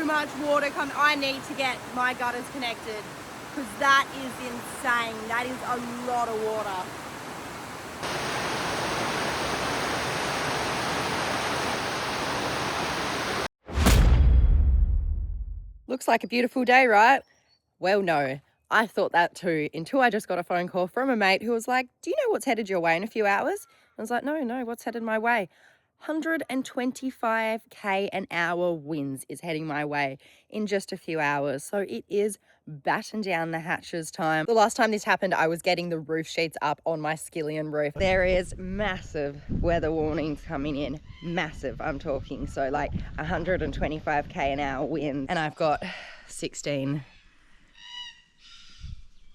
much water coming. I need to get my gutters connected because that is insane. That is a lot of water. Looks like a beautiful day, right? Well, no, I thought that too until I just got a phone call from a mate who was like, do you know what's headed your way in a few hours? I was like, no, what's headed my way? 125k an hour winds is heading my way in just a few hours. So it is batten down the hatches time. The last time this happened, I was getting the roof sheets up on my skillion roof. There is massive weather warnings coming in. Massive, I'm talking. So like 125k an hour wind. And I've got 16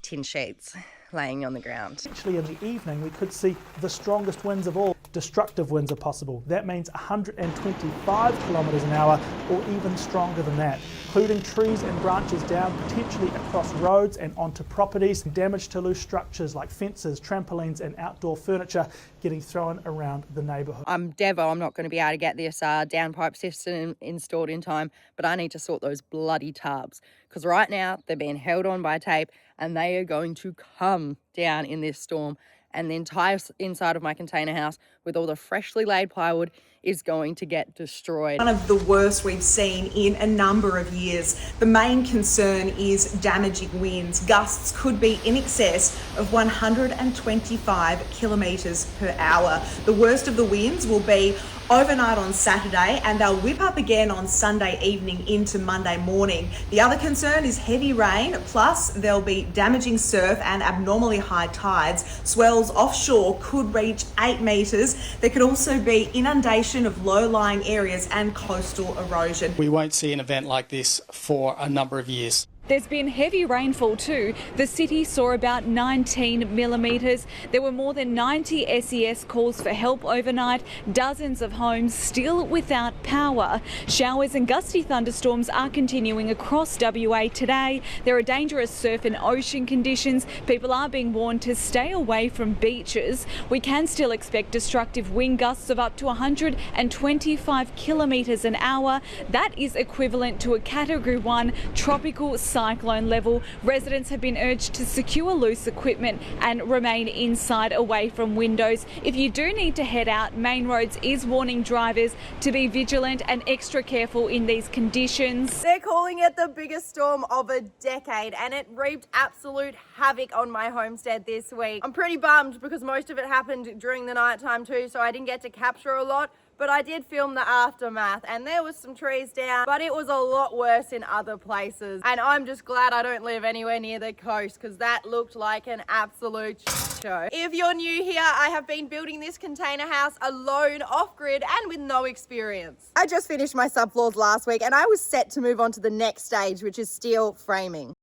tin sheets laying on the ground. Actually, in the evening, we could see the strongest winds of all. Destructive winds are possible. That means 125 kilometres an hour or even stronger than that, including trees and branches down potentially across roads and onto properties, damage to loose structures like fences, trampolines and outdoor furniture getting thrown around the neighbourhood. I'm Devo, I'm not going to be able to get this downpipe system installed in time, but I need to sort those bloody tubs because right now they're being held on by tape and they are going to come down in this storm, and the entire inside of my container house with all the freshly laid plywood is going to get destroyed. One of the worst we've seen in a number of years. The main concern is damaging winds. Gusts could be in excess of 125 kilometres per hour. The worst of the winds will be overnight on Saturday and they'll whip up again on Sunday evening into Monday morning. The other concern is heavy rain, plus there'll be damaging surf and abnormally high tides. Swells offshore could reach 8 metres. There could also be inundation of low-lying areas and coastal erosion. We won't see an event like this for a number of years. There's been heavy rainfall too. The city saw about 19 millimetres. There were more than 90 SES calls for help overnight. Dozens of homes still without power. Showers and gusty thunderstorms are continuing across WA today. There are dangerous surf and ocean conditions. People are being warned to stay away from beaches. We can still expect destructive wind gusts of up to 125 kilometres an hour. That is equivalent to a Category 1 tropical cyclone level. Residents have been urged to secure loose equipment and remain inside away from windows. If you do need to head out, Main Roads is warning drivers to be vigilant and extra careful in these conditions. They're calling it the biggest storm of a decade and it wreaked absolute havoc on my homestead this week. I'm pretty bummed because most of it happened during the night time too, so I didn't get to capture a lot. But I did film the aftermath and there was some trees down, but it was a lot worse in other places. And I'm just glad I don't live anywhere near the coast because that looked like an absolute show. If you're new here, I have been building this container house alone, off-grid and with no experience. I just finished my subfloors last week and I was set to move on to the next stage, which is steel framing.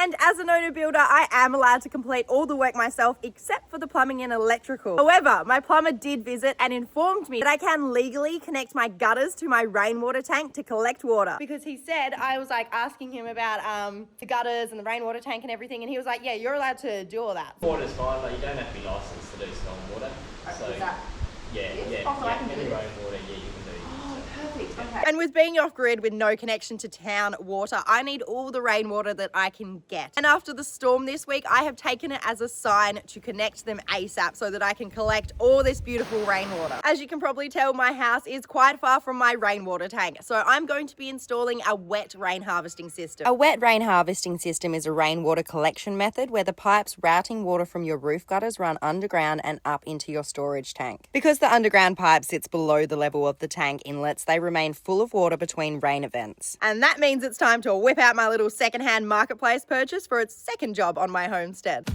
And as an owner builder, I am allowed to complete all the work myself except for the plumbing and electrical. However, my plumber did visit and informed me that I can legally connect my gutters to my rainwater tank to collect water. Because he said, I was like asking him about the gutters and the rainwater tank and everything, and he was like, yeah, you're allowed to do all that. Water's fine, but you don't have to be licensed to do stormwater. So, is that? yeah, any rainwater, yeah, you can do. Perfect. Okay. And with being off-grid with no connection to town water, I need all the rainwater that I can get. And after the storm this week, I have taken it as a sign to connect them ASAP so that I can collect all this beautiful rainwater. As you can probably tell, my house is quite far from my rainwater tank, so I'm going to be installing a wet rain harvesting system. A wet rain harvesting system is a rainwater collection method where the pipes routing water from your roof gutters run underground and up into your storage tank. Because the underground pipe sits below the level of the tank inlets, they remain full of water between rain events. And that means it's time to whip out my little secondhand marketplace purchase for its second job on my homestead.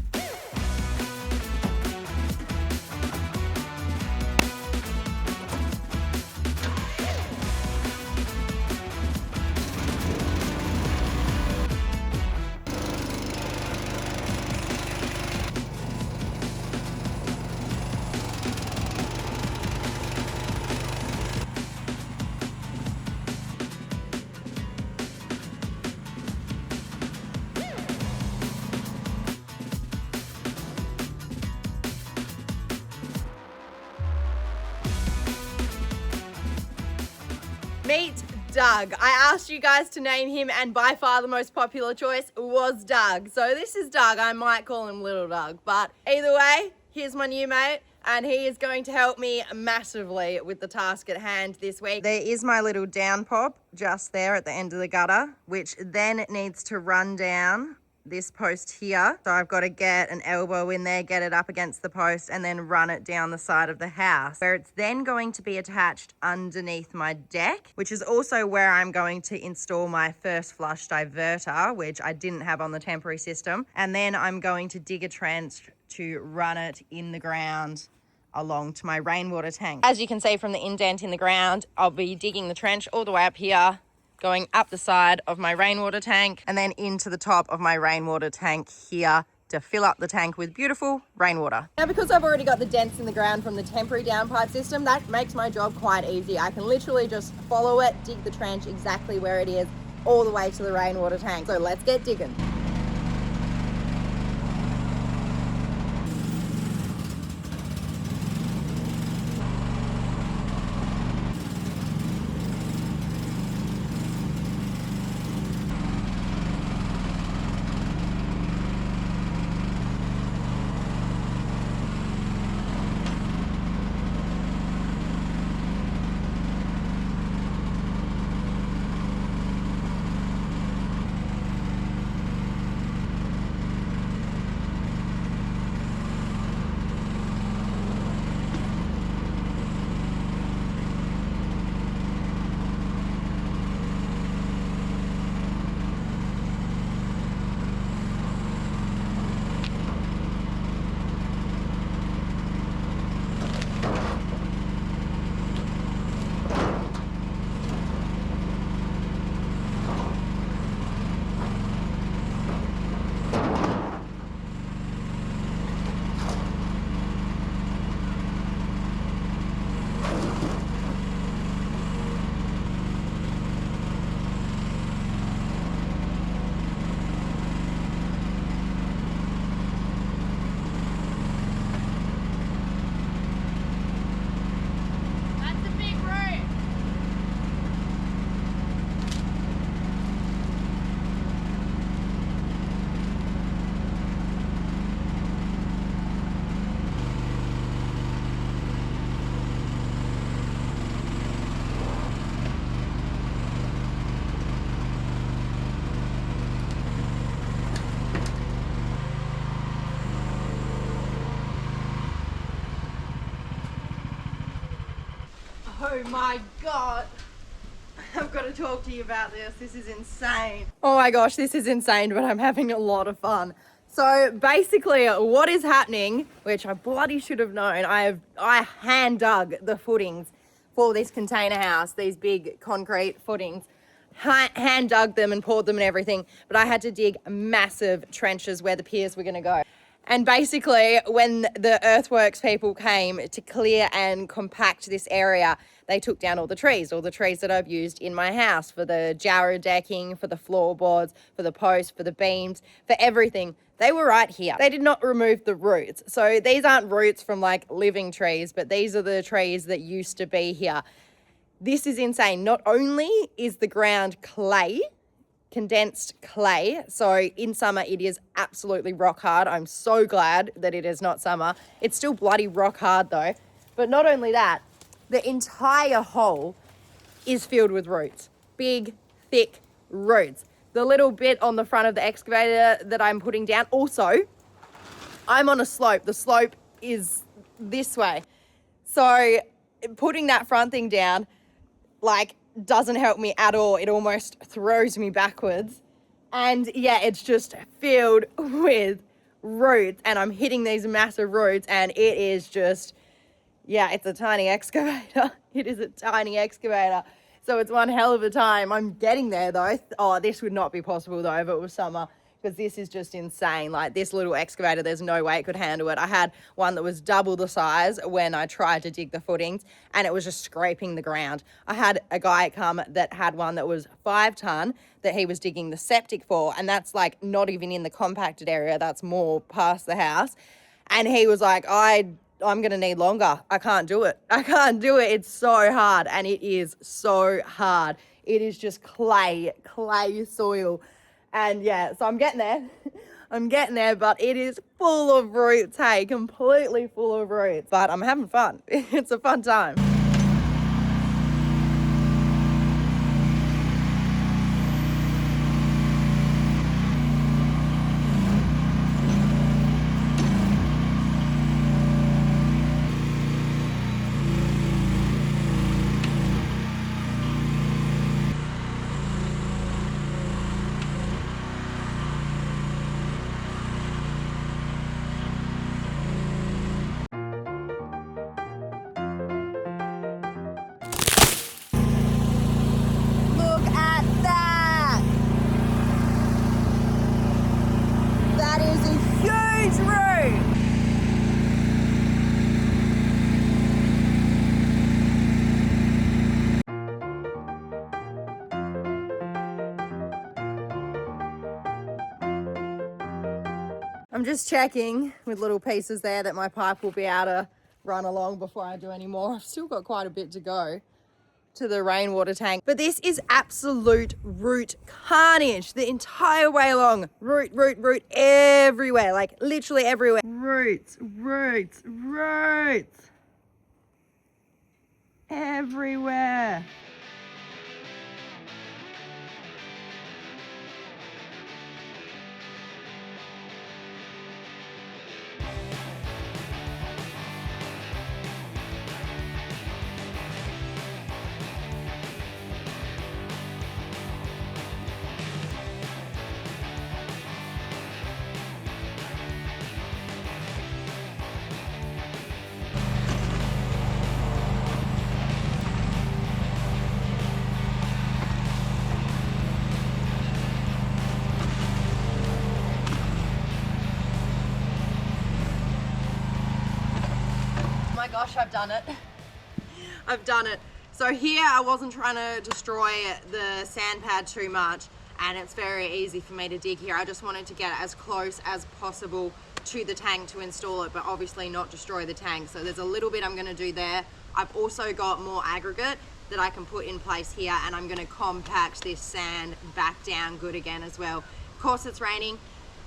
Meet Doug. I asked you guys to name him, and by far the most popular choice was Doug. So this is Doug. I might call him Little Doug, but either way, here's my new mate, and he is going to help me massively with the task at hand this week. There is my little down pop just there at the end of the gutter, which then needs to run down this post here. So I've got to get an elbow in there, get it up against the post, and then run it down the side of the house, where it's then going to be attached underneath my deck, which is also where I'm going to install my first flush diverter, which I didn't have on the temporary system. And then I'm going to dig a trench to run it in the ground along to my rainwater tank. As you can see from the indent in the ground, I'll be digging the trench all the way up here, going up the side of my rainwater tank and then into the top of my rainwater tank here to fill up the tank with beautiful rainwater. Now, because I've already got the dents in the ground from the temporary downpipe system, that makes my job quite easy. I can literally just follow it, dig the trench exactly where it is, all the way to the rainwater tank. So let's get digging. Oh my God. I've got to talk to you about this. This is insane. Oh my gosh, this is insane, but I'm having a lot of fun. So basically what is happening, which I bloody should have known, I hand dug the footings for this container house, these big concrete footings. Hand dug them and poured them and everything, but I had to dig massive trenches where the piers were going to go. And basically, when the earthworks people came to clear and compact this area, they took down all the trees that I've used in my house for the jarrah decking, for the floorboards, for the posts, for the beams, for everything. They were right here. They did not remove the roots. So these aren't roots from like living trees, but these are the trees that used to be here. This is insane. Not only is the ground clay, condensed clay, so in summer it is absolutely rock hard. I'm so glad that it is not summer. It's still bloody rock hard though. But not only that, the entire hole is filled with roots. Big, thick roots. The little bit on the front of the excavator that I'm putting down, also, I'm on a slope. The slope is this way. So putting that front thing down, like, doesn't help me at all. It almost throws me backwards. And yeah, it's just filled with roots, and I'm hitting these massive roots, and it is just, yeah, it's a tiny excavator. It is a tiny excavator. So it's one hell of a time. I'm getting there though. Oh, this would not be possible though if it was summer, because this is just insane. Like, this little excavator, there's no way it could handle it. I had one that was double the size when I tried to dig the footings, and it was just scraping the ground. I had a guy come that had one that was 5 ton that he was digging the septic for, and that's like not even in the compacted area, that's more past the house. And he was like, I I'm gonna need longer. I can't do it. I can't do it. It's so hard, and it is so hard. It is just clay soil. And yeah, so I'm getting there. I'm getting there, but it is full of roots, hey, completely full of roots. But I'm having fun. It's a fun time. Look at that! That is a huge root! I'm just checking with little pieces there that my pipe will be able to run along before I do any more. I've still got quite a bit to go to the rainwater tank. But this is absolute root carnage the entire way along. Root everywhere, like literally everywhere. Roots everywhere. Oh my gosh, I've done it. I've done it. So here I wasn't trying to destroy the sand pad too much, and it's very easy for me to dig here. I just wanted to get as close as possible to the tank to install it, but obviously not destroy the tank. So there's a little bit I'm gonna do there. I've also got more aggregate that I can put in place here, and I'm gonna compact this sand back down good again as well. Of course it's raining.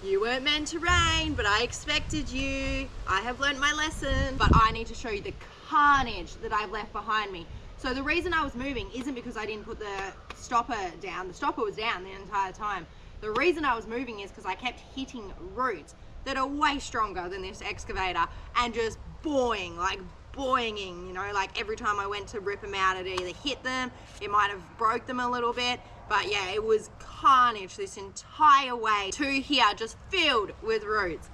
You weren't meant to rain, but I expected you. I have learned my lesson, but I need to show you the carnage that I've left behind me. So the reason I was moving isn't because I didn't put the stopper down. The stopper was down the entire time. The reason I was moving is because I kept hitting roots that are way stronger than this excavator and just boinging, you know, like every time I went to rip them out, it either hit them, it might have broke them a little bit, but yeah, it was carnage this entire way to here, just filled with roots.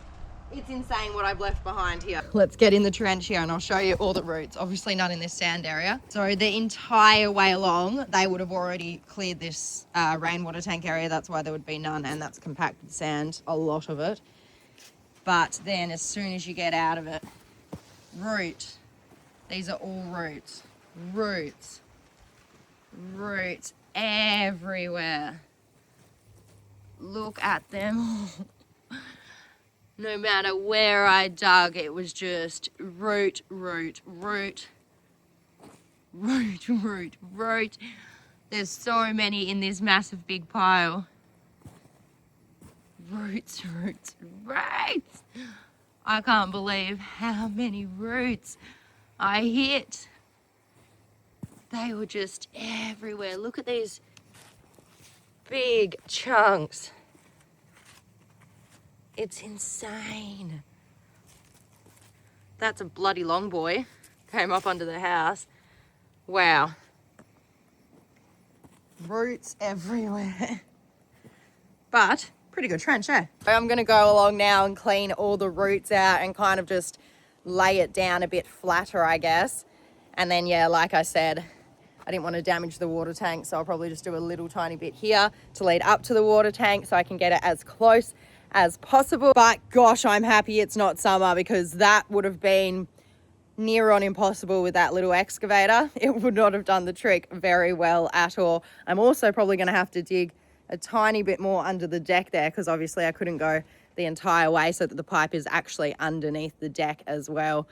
It's insane what I've left behind here. Let's get in the trench here and I'll show you all the roots. Obviously none in this sand area. So the entire way along, they would have already cleared this rainwater tank area. That's why there would be none, and that's compacted sand, a lot of it. But then as soon as you get out of it, root. These are all roots. Roots everywhere. Look at them. No matter where I dug, it was just root. There's so many in this massive big pile. Roots. I can't believe how many roots I hit. They were just everywhere. Look at these big chunks. It's insane. That's a bloody long boy. Came up under the house. Wow. Roots everywhere. But pretty good trench, eh? I'm gonna go along now and clean all the roots out and kind of just lay it down a bit flatter, I guess. And then, yeah, like I said, I didn't want to damage the water tank, so I'll probably just do a little tiny bit here to lead up to the water tank so I can get it as close as possible. But gosh, I'm happy it's not summer, because that would have been near on impossible with that little excavator. It would not have done the trick very well at all. I'm also probably going to have to dig a tiny bit more under the deck there, because obviously I couldn't go the entire way, so that the pipe is actually underneath the deck as well.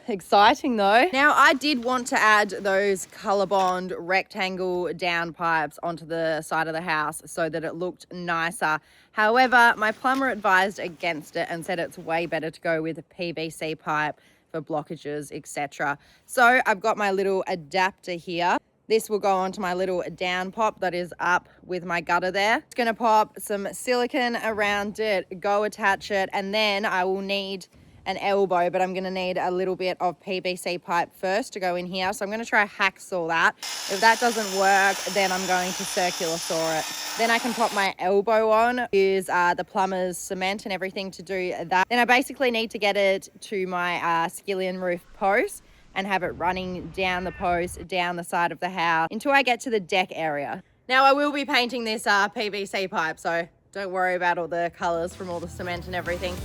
Exciting though. Now I did want to add those ColourBond rectangle downpipes onto the side of the house so that it looked nicer. However, my plumber advised against it and said it's way better to go with a PVC pipe for blockages, etc. So I've got my little adapter here. This will go onto my little down pop that is up with my gutter there. It's gonna pop some silicone around it, go attach it, and then I will need an elbow, but I'm gonna need a little bit of PVC pipe first to go in here. So I'm gonna try hacksaw that. If that doesn't work, then I'm going to circular saw it. Then I can pop my elbow on, use the plumber's cement and everything to do that. Then I basically need to get it to my skillion roof post and have it running down the post, down the side of the house until I get to the deck area. Now I will be painting this PVC pipe, so don't worry about all the colors from all the cement and everything.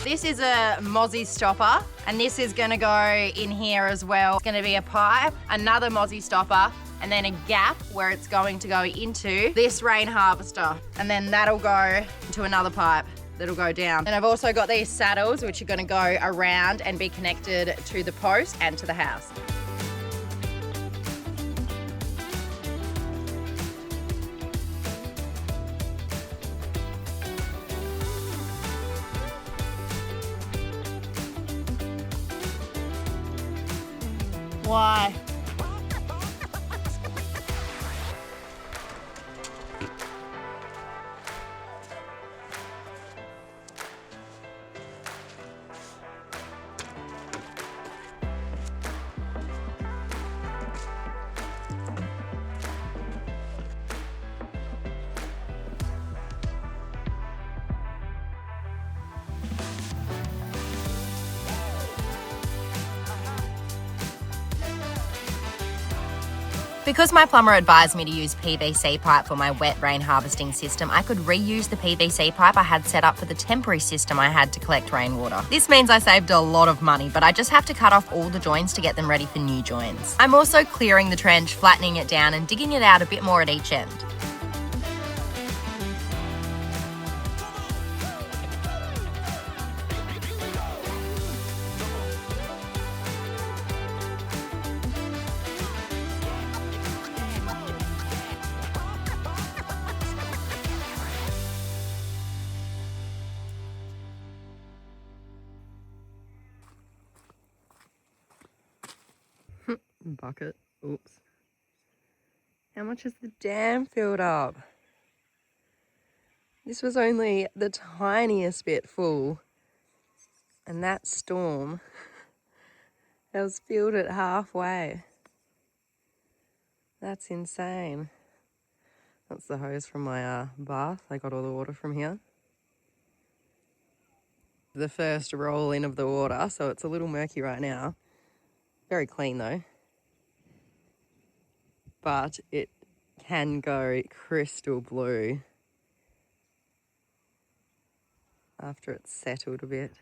This is a mozzie stopper, and this is gonna go in here as well. It's gonna be a pipe, another mozzie stopper, and then a gap where it's going to go into this rain harvester. And then that'll go into another pipe that'll go down. And I've also got these saddles, which are gonna go around and be connected to the post and to the house. Why? Because my plumber advised me to use PVC pipe for my wet rain harvesting system, I could reuse the PVC pipe I had set up for the temporary system I had to collect rainwater. This means I saved a lot of money, but I just have to cut off all the joints to get them ready for new joins. I'm also clearing the trench, flattening it down and digging it out a bit more at each end. Bucket. Oops. How much has the dam filled up? This was only the tiniest bit full, and that storm has filled it halfway. That's insane. That's the hose from my bath. I got all the water from here. The first roll in of the water, so it's a little murky right now. Very clean though. But it can go crystal blue after it's settled a bit.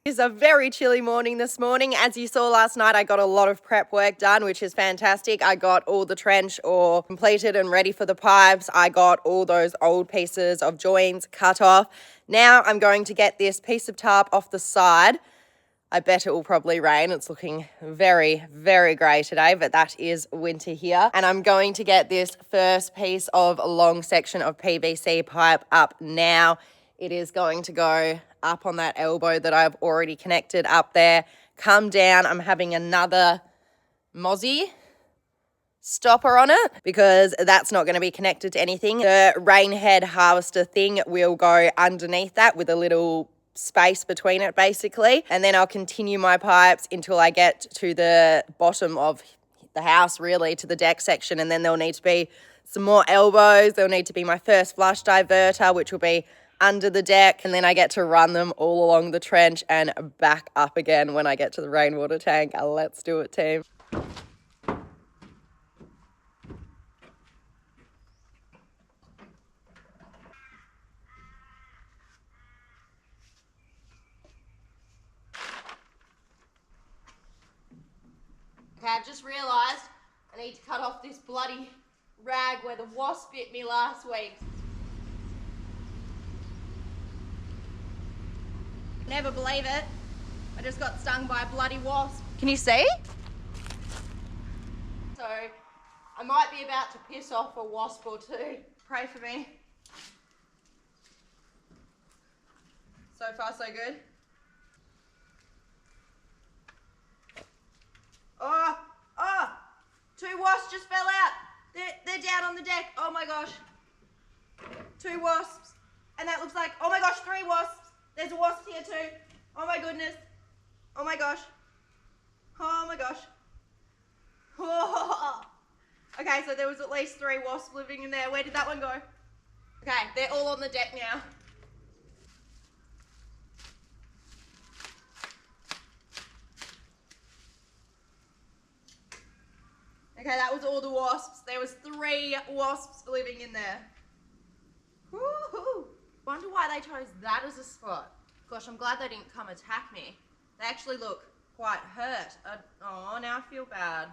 It's a very chilly morning this morning. As you saw last night, I got a lot of prep work done, which is fantastic. I got all the trench ore completed and ready for the pipes. I got all those old pieces of joins cut off. Now I'm going to get this piece of tarp off the side. I bet it will probably rain. It's looking very, very grey today, but that is winter here. And I'm going to get this first piece of long section of PVC pipe up now. It is going to go up on that elbow that I've already connected up there. Come down. I'm having another mozzie stopper on it because that's not going to be connected to anything. The rain head harvester thing will go underneath that with a little space between it basically, and then I'll continue my pipes until I get to the bottom of the house, really to the deck section, and then there'll need to be some more elbows. There'll need to be my first flush diverter, which will be under the deck, and then I get to run them all along the trench and back up again when I get to the rainwater tank. Let's do it, team. Okay, I've just realised I need to cut off this bloody rag where the wasp bit me last week. Never believe it. I just got stung by a bloody wasp. Can you see? So I might be about to piss off a wasp or two. Pray for me. So far so good. Oh, 2 wasps just fell out. They're down on the deck. Oh my gosh. 2 wasps. And that looks like, oh my gosh, 3 wasps. There's a wasp here too. Oh my goodness. Oh my gosh. Oh my gosh. Oh. Okay, so there was at least 3 wasps living in there. Where did that one go? Okay, they're all on the deck now. Okay, that was all the wasps. There was 3 wasps living in there. Woohoo! Wonder why they chose that as a spot. Gosh, I'm glad they didn't come attack me. They actually look quite hurt. Oh, now I feel bad.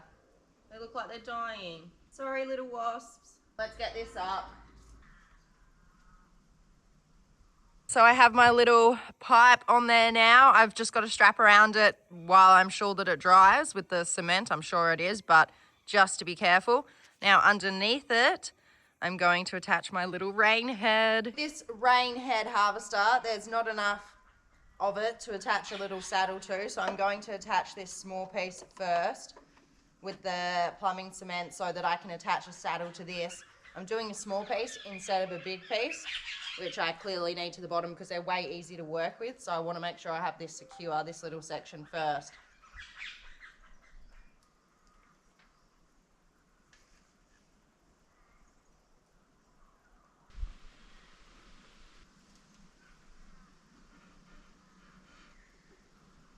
They look like they're dying. Sorry, little wasps. Let's get this up. So I have my little pipe on there now. I've just got to strap around it while I'm sure that it dries with the cement. I'm sure it is, but just to be careful. Now underneath it, I'm going to attach my little rain head. This rain head harvester, there's not enough of it to attach a little saddle to, so I'm going to attach this small piece first with the plumbing cement so that I can attach a saddle to this. I'm doing a small piece instead of a big piece, which I clearly need to the bottom because they're way easier to work with, so I want to make sure I have this secure, this little section first.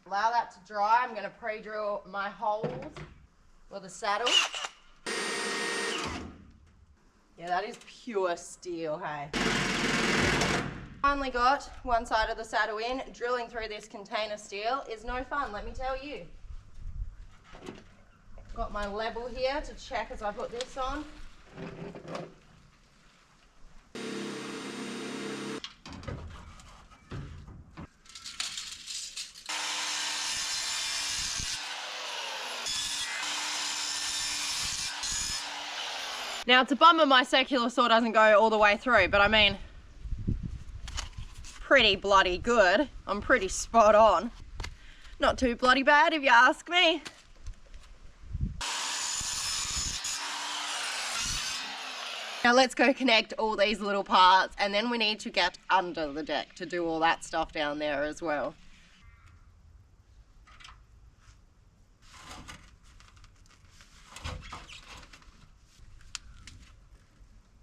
Allow that to dry. I'm going to pre-drill my holes for the saddle. Yeah, that is pure steel, hey. Finally got one side of the saddle in. Drilling through this container steel is no fun, let me tell you. Got my level here to check as I put this on. Now it's a bummer my circular saw doesn't go all the way through, but I mean, pretty bloody good. I'm pretty spot on. Not too bloody bad if you ask me. Now let's go connect all these little parts, and then we need to get under the deck to do all that stuff down there as well.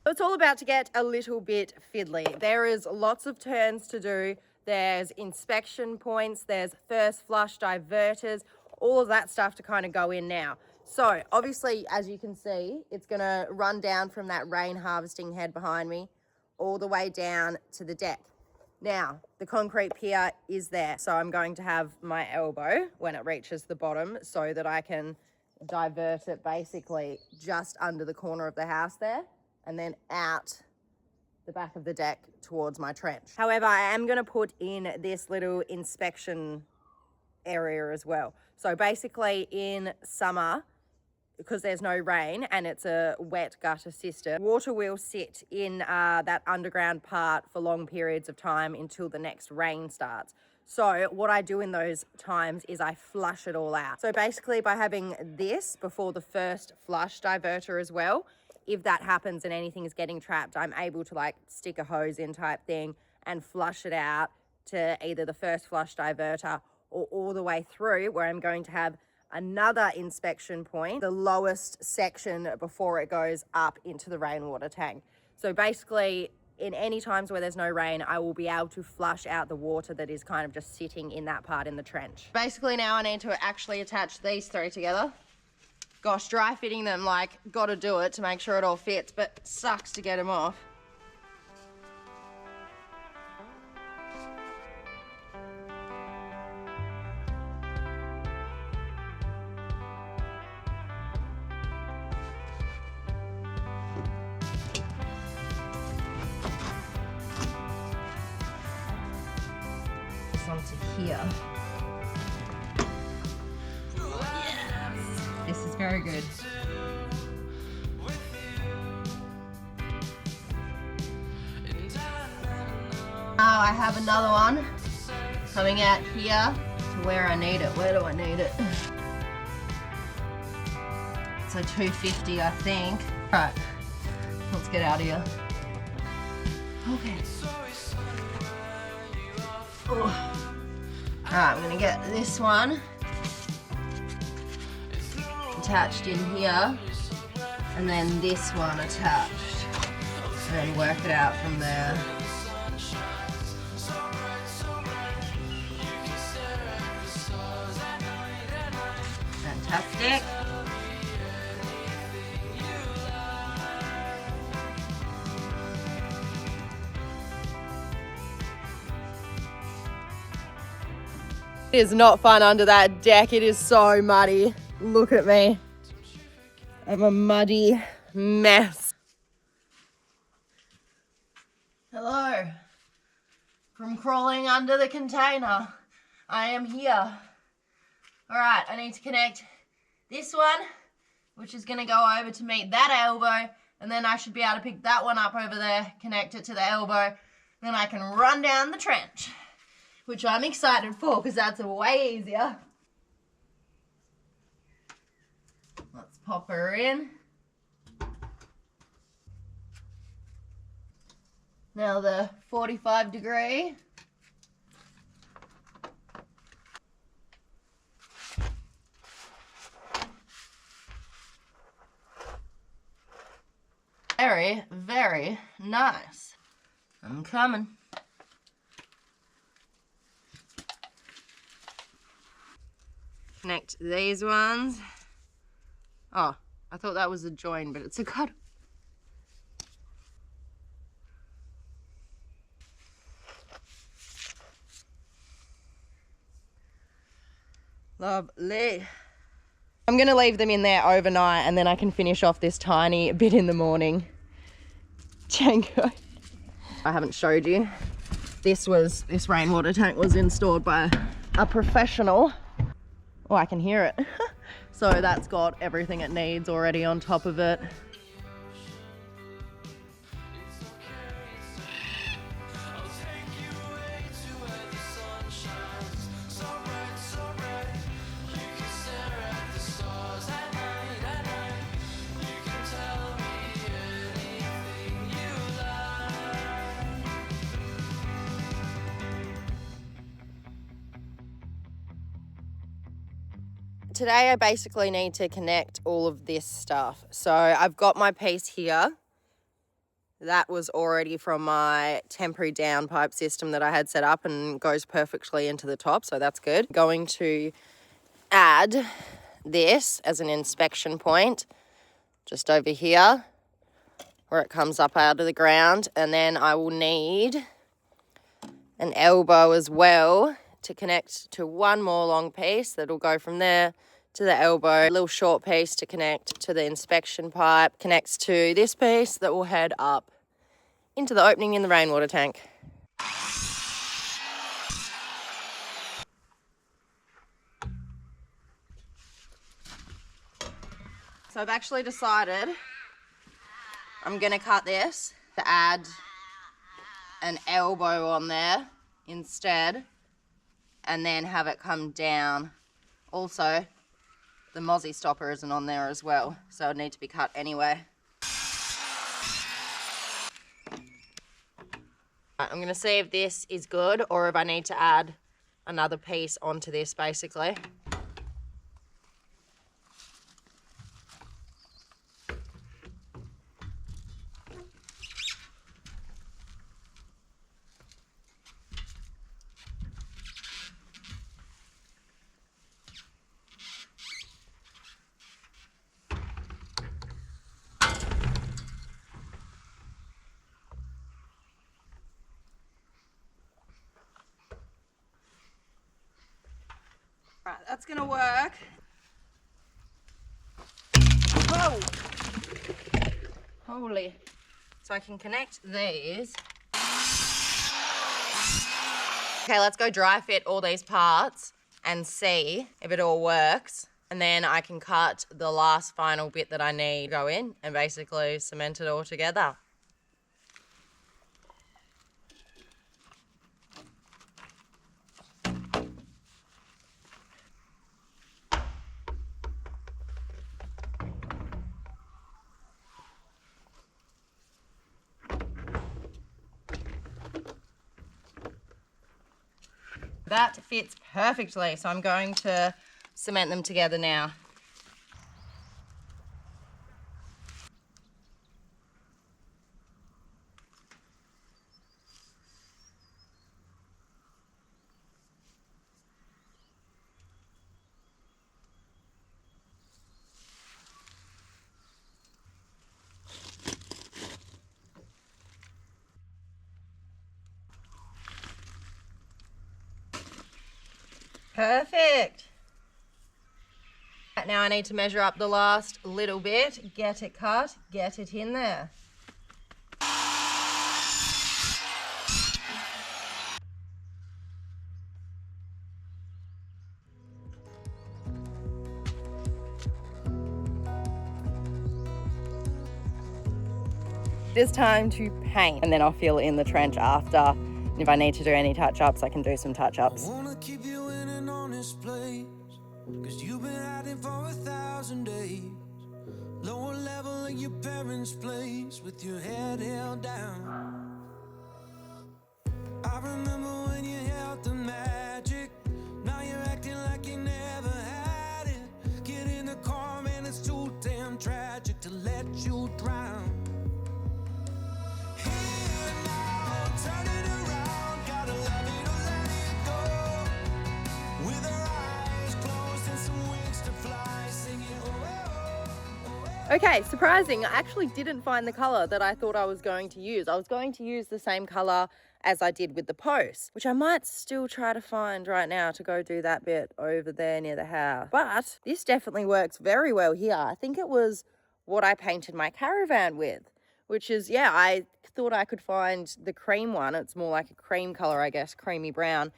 It's all about to get a little bit fiddly. There is lots of turns to do. There's inspection points, there's first flush diverters, all of that stuff to kind of go in now. So obviously, as you can see, it's gonna run down from that rain harvesting head behind me all the way down to the deck. Now, the concrete pier is there, so I'm going to have my elbow when it reaches the bottom so that I can divert it basically just under the corner of the house there, and then out the back of the deck towards my trench. However, I am going to put in this little inspection area as well. So basically in summer, because there's no rain and it's a wet gutter system, water will sit in that underground part for long periods of time until the next rain starts. So what I do in those times is I flush it all out. So basically by having this before the first flush diverter as well, if that happens and anything is getting trapped, I'm able to like stick a hose in type thing and flush it out to either the first flush diverter or all the way through where I'm going to have another inspection point, the lowest section before it goes up into the rainwater tank. So basically in any times where there's no rain, I will be able to flush out the water that is kind of just sitting in that part in the trench. Basically now I need to actually attach these 3 together. Gosh, dry fitting them, like, gotta do it to make sure it all fits, but sucks to get them off. to here. Yes, this is very good. Now I have another one coming out here to where I need it. Where do I need it? So 250, I think. Right, let's get out of here. Okay. Alright, I'm gonna get this one attached in here, and then this one attached, and work it out from there. Fantastic. It is not fun under that deck. It is so muddy. Look at me. I'm a muddy mess. Hello. From crawling under the container, I am here. All right, I need to connect this one, which is gonna go over to meet that elbow, and then I should be able to pick that one up over there, connect it to the elbow, then I can run down the trench, which I'm excited for because that's way easier. Let's pop her in. Now the 45°. Very, very nice. I'm coming. Connect these ones. Oh, I thought that was a join, but it's a cut. Lovely. I'm gonna leave them in there overnight and then I can finish off this tiny bit in the morning. Django. I haven't showed you. This rainwater tank was installed by a professional. Oh, I can hear it. So that's got everything it needs already on top of it. Today I basically need to connect all of this stuff. So I've got my piece here. That was already from my temporary downpipe system that I had set up and goes perfectly into the top, so that's good. Going to add this as an inspection point just over here where it comes up out of the ground, and then I will need an elbow as well to connect to one more long piece that'll go from there to the elbow. A little short piece to connect to the inspection pipe, connects to this piece that will head up into the opening in the rainwater tank. So I've actually decided I'm gonna cut this to add an elbow on there instead, and then have it come down. Also, the mozzie stopper isn't on there as well, so it needs to be cut anyway. I'm going to see if this is good or if I need to add another piece onto this basically. Right, that's gonna work. Whoa! Holy. So I can connect these. Okay, let's go dry fit all these parts and see if it all works. And then I can cut the last final bit that I need to go in and basically cement it all together. That fits perfectly, so I'm going to cement them together now. Perfect. Now I need to measure up the last little bit, get it cut, get it in there. It's time to paint, and then I'll fill in the trench after. And if I need to do any touch-ups, I can do some touch-ups. I wanna keep you in an honest place, 'cause you've been hiding for 1,000 days. Lower level in your parents' place with your head held down. I remember when you held the magic. Now you're acting like you never had it. Get in the car, man, it's too damn tragic to let you drown. Here now, turn it around. Gotta love it or let it go. With our eyes closed and some wings to fly, singing Okay, surprising, I actually didn't find the colour that I thought I was going to use. I was going to use the same colour as I did with the post, which I might still try to find right now to go do that bit over there near the house. But this definitely works very well here. I think it was what I painted my caravan with, which is, yeah, I thought I could find the cream one. It's more like a cream colour, I guess, creamy brown,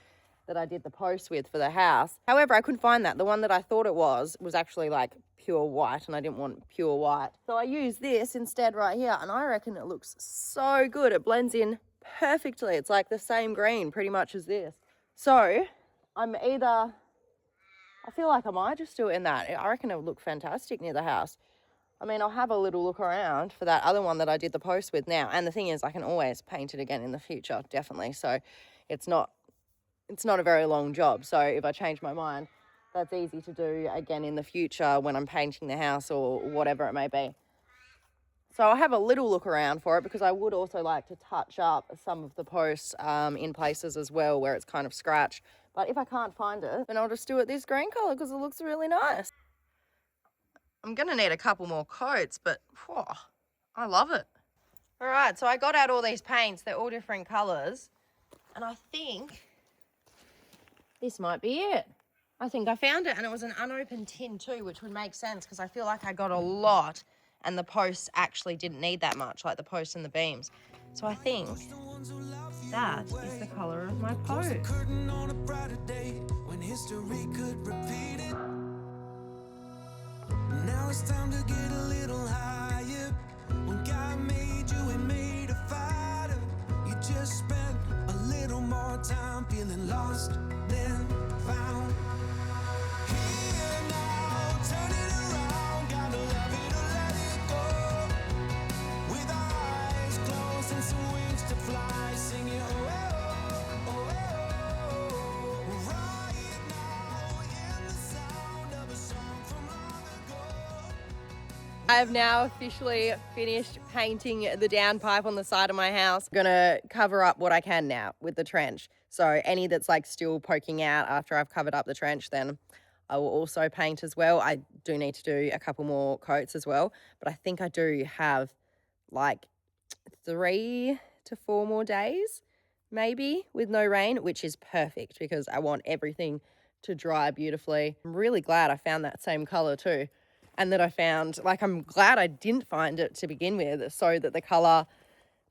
that I did the post with for the house. However, I couldn't find that. The one that I thought it was actually like pure white, and I didn't want pure white. So I used this instead right here, and I reckon it looks so good. It blends in perfectly. It's like the same green pretty much as this. So I feel like I might just do it in that. I reckon it would look fantastic near the house. I mean, I'll have a little look around for that other one that I did the post with now. And the thing is, I can always paint it again in the future, definitely. So it's not a very long job. So if I change my mind, that's easy to do again in the future when I'm painting the house or whatever it may be. So I'll have a little look around for it, because I would also like to touch up some of the posts in places as well where it's kind of scratched. But if I can't find it, then I'll just do it this green colour because it looks really nice. I'm going to need a couple more coats, but whew, I love it. All right, so I got out all these paints. They're all different colours. And I think this might be it. I think I found it, and it was an unopened tin too, which would make sense because I feel like I got a lot and the posts actually didn't need that much, like the posts and the beams. So I think that is the colour of my post. curtain on a brighter day when history could repeat it. Now it's time to get a little higher. When God made you, He made a fighter. You just spent a little more time feeling lost than found. Here now, turn it around. Gotta love it or let it go. With our eyes closed and some wings to fly, singing right now in the sound of a song from long ago. I have now officially finished painting the downpipe on the side of my house. I'm gonna cover up what I can now with the trench. So any that's like still poking out after I've covered up the trench, then I will also paint as well. I do need to do a couple more coats as well, but I think I do have like 3 to 4 more days maybe with no rain, which is perfect because I want everything to dry beautifully. I'm really glad I found that same color too. And that I found, like, I'm glad I didn't find it to begin with, so that the colour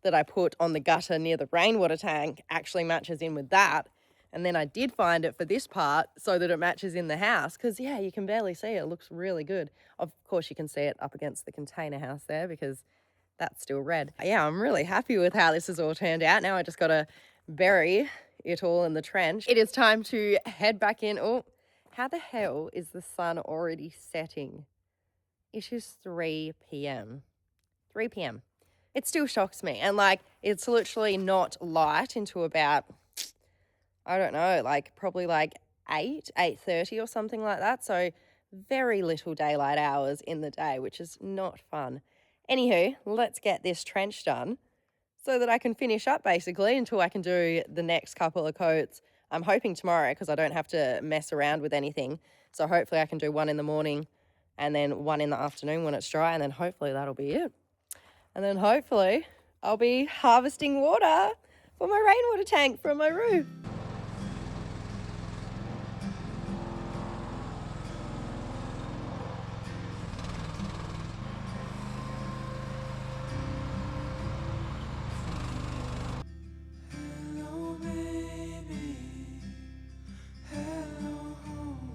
that I put on the gutter near the rainwater tank actually matches in with that. And then I did find it for this part so that it matches in the house because, yeah, you can barely see it. It looks really good. Of course, you can see it up against the container house there because that's still red. Yeah, I'm really happy with how this has all turned out. Now I just got to bury it all in the trench. It is time to head back in. Oh, how the hell is the sun already setting? It is 3 p.m. 3 p.m. It still shocks me. And like, it's literally not light into about, I don't know, like probably like 8:30 or something like that. So very little daylight hours in the day, which is not fun. Anywho, let's get this trench done so that I can finish up basically until I can do the next couple of coats. I'm hoping tomorrow because I don't have to mess around with anything. So hopefully I can do one in the morning and then one in the afternoon when it's dry, and then hopefully that'll be it. And then hopefully I'll be harvesting water for my rainwater tank from my roof. Hello, baby. Hello, home.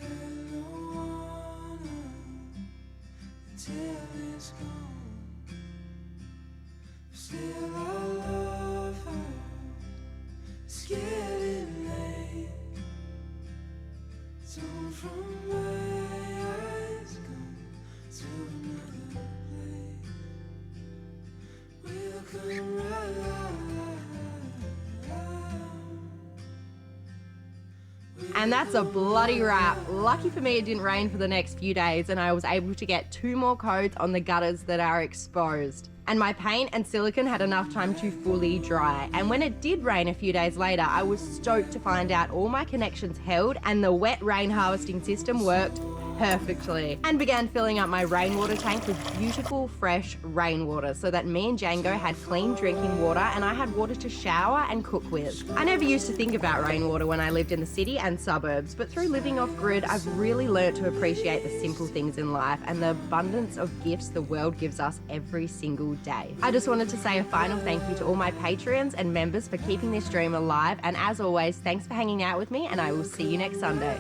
Hello, honor. Until it's gone. Still, I love her. It's getting late. So from my eyes come to another place. We'll come right. And that's a bloody wrap. Lucky for me it didn't rain for the next few days and I was able to get 2 more coats on the gutters that are exposed. And my paint and silicone had enough time to fully dry. And when it did rain a few days later, I was stoked to find out all my connections held and the wet rain harvesting system worked perfectly, and began filling up my rainwater tank with beautiful fresh rainwater so that me and Django had clean drinking water and I had water to shower and cook with. I never used to think about rainwater when I lived in the city and suburbs, but through living off grid I've really learnt to appreciate the simple things in life and the abundance of gifts the world gives us every single day. I just wanted to say a final thank you to all my Patreons and members for keeping this dream alive, and as always, thanks for hanging out with me and I will see you next Sunday.